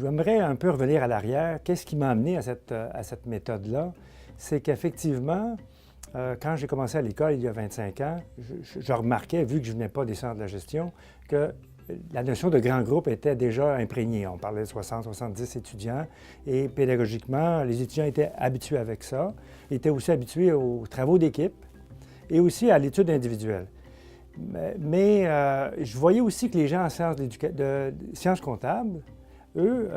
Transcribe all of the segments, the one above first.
J'aimerais un peu revenir à l'arrière. Qu'est-ce qui m'a amené à cette méthode-là? C'est qu'effectivement, quand j'ai commencé à l'école il y a 25 ans, je remarquais, vu que je ne venais pas des sciences de la gestion, que la notion de grand groupe était déjà imprégnée. On parlait de 60-70 étudiants et pédagogiquement, les étudiants étaient habitués avec ça. Ils étaient aussi habitués aux travaux d'équipe et aussi à l'étude individuelle. Mais je voyais aussi que les gens en sciences comptables, eux,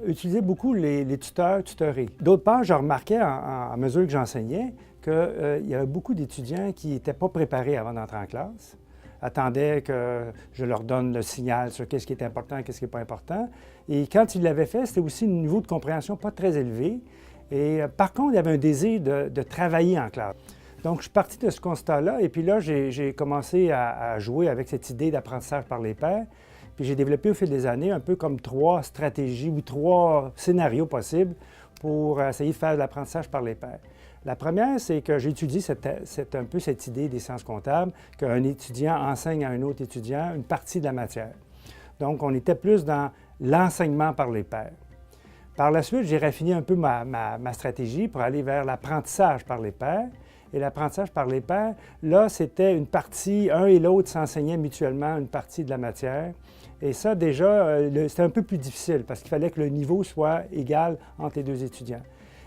utilisaient beaucoup les tuteurs tutorés. D'autre part, je remarquais, à mesure que j'enseignais, qu'il y avait beaucoup d'étudiants qui n'étaient pas préparés avant d'entrer en classe, attendaient que je leur donne le signal sur qu'est-ce qui est important et qu'est-ce qui n'est pas important. Et quand ils l'avaient fait, c'était aussi un niveau de compréhension pas très élevé. Et par contre, il y avait un désir de travailler en classe. Donc, je suis parti de ce constat-là, et puis là, j'ai commencé à jouer avec cette idée d'apprentissage par les pairs. Puis j'ai développé au fil des années un peu comme 3 stratégies ou 3 scénarios possibles pour essayer de faire de l'apprentissage par les pairs. La première, c'est que j'ai étudié un peu cette idée des sciences comptables, qu'un étudiant enseigne à un autre étudiant une partie de la matière. Donc, on était plus dans l'enseignement par les pairs. Par la suite, j'ai raffiné un peu ma stratégie pour aller vers l'apprentissage par les pairs. Et l'apprentissage par les pairs, là, c'était une partie, un et l'autre s'enseignaient mutuellement une partie de la matière. Et ça, déjà, c'était un peu plus difficile parce qu'il fallait que le niveau soit égal entre les 2 étudiants.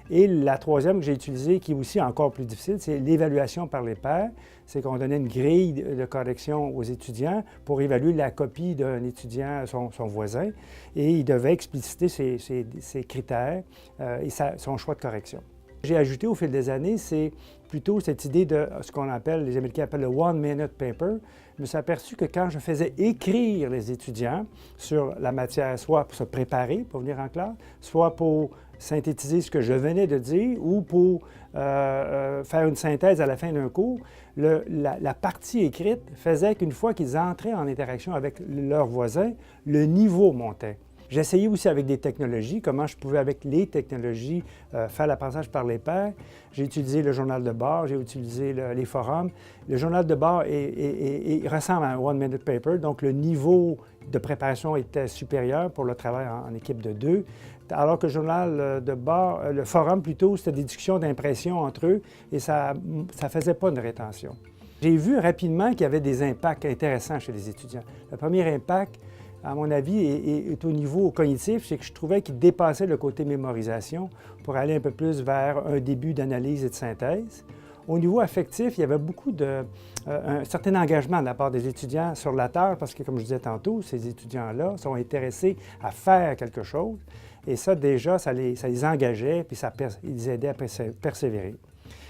Et la troisième que j'ai utilisée, qui est aussi encore plus difficile, c'est l'évaluation par les pairs. C'est qu'on donnait une grille de correction aux étudiants pour évaluer la copie d'un étudiant, son voisin, et il devait expliciter ses critères et son choix de correction. J'ai ajouté au fil des années, c'est plutôt cette idée de ce qu'on appelle, les Américains appellent le one-minute paper. Je me suis aperçu que quand je faisais écrire les étudiants sur la matière, soit pour se préparer pour venir en classe, soit pour synthétiser ce que je venais de dire ou pour faire une synthèse à la fin d'un cours, la partie écrite faisait qu'une fois qu'ils entraient en interaction avec leurs voisins, le niveau montait. J'essayais aussi avec des technologies, comment je pouvais, avec les technologies, faire l'apprentissage par les pairs. J'ai utilisé le journal de bord, j'ai utilisé les forums. Le journal de bord ressemble à un one-minute paper, donc le niveau de préparation était supérieur pour le travail en équipe de 2, alors que le journal de bord, le forum plutôt, c'était des discussions d'impression entre eux et ça ne faisait pas une rétention. J'ai vu rapidement qu'il y avait des impacts intéressants chez les étudiants. Le premier impact, à mon avis, est au niveau cognitif, c'est que je trouvais qu'il dépassait le côté mémorisation pour aller un peu plus vers un début d'analyse et de synthèse. Au niveau affectif, il y avait beaucoup un certain engagement de la part des étudiants sur la tâche parce que, comme je disais tantôt, ces étudiants-là sont intéressés à faire quelque chose. Et ça, déjà, ça les engageait, puis ils les aidait à persévérer.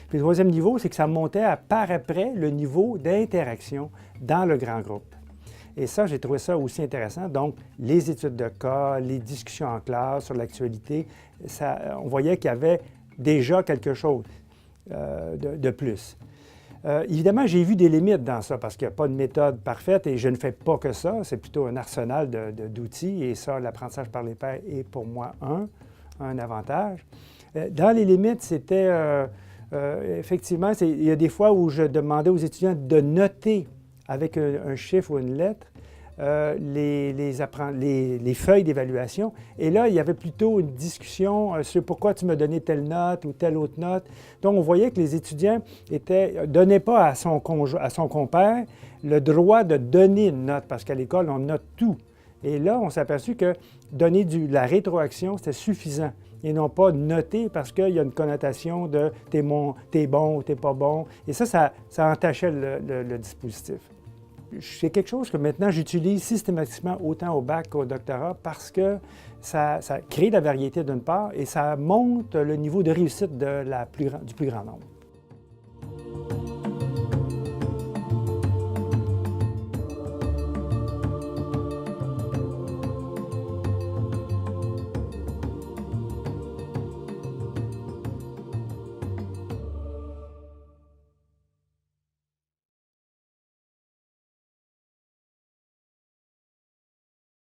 Puis le troisième niveau, c'est que ça montait par après le niveau d'interaction dans le grand groupe. Et ça, j'ai trouvé ça aussi intéressant. Donc, les études de cas, les discussions en classe sur l'actualité, on voyait qu'il y avait déjà quelque chose de plus. Évidemment, j'ai vu des limites dans ça parce qu'il n'y a pas de méthode parfaite et je ne fais pas que ça. C'est plutôt un arsenal d'outils et ça, l'apprentissage par les pairs est pour moi un avantage. Dans les limites, c'était effectivement, il y a des fois où je demandais aux étudiants de noter avec un chiffre ou une lettre, les feuilles d'évaluation. Et là, il y avait plutôt une discussion sur pourquoi tu m'as donné telle note ou telle autre note. Donc, on voyait que les étudiants ne donnaient pas à son compère le droit de donner une note, parce qu'à l'école, on note tout. Et là, on s'est aperçu que donner la rétroaction, c'était suffisant. Et non pas noter parce qu'il y a une connotation de « t'es bon ou t'es pas bon ». Et ça entachait le dispositif. C'est quelque chose que maintenant j'utilise systématiquement autant au bac qu'au doctorat parce que ça crée de la variété d'une part et ça monte le niveau de réussite du plus grand nombre.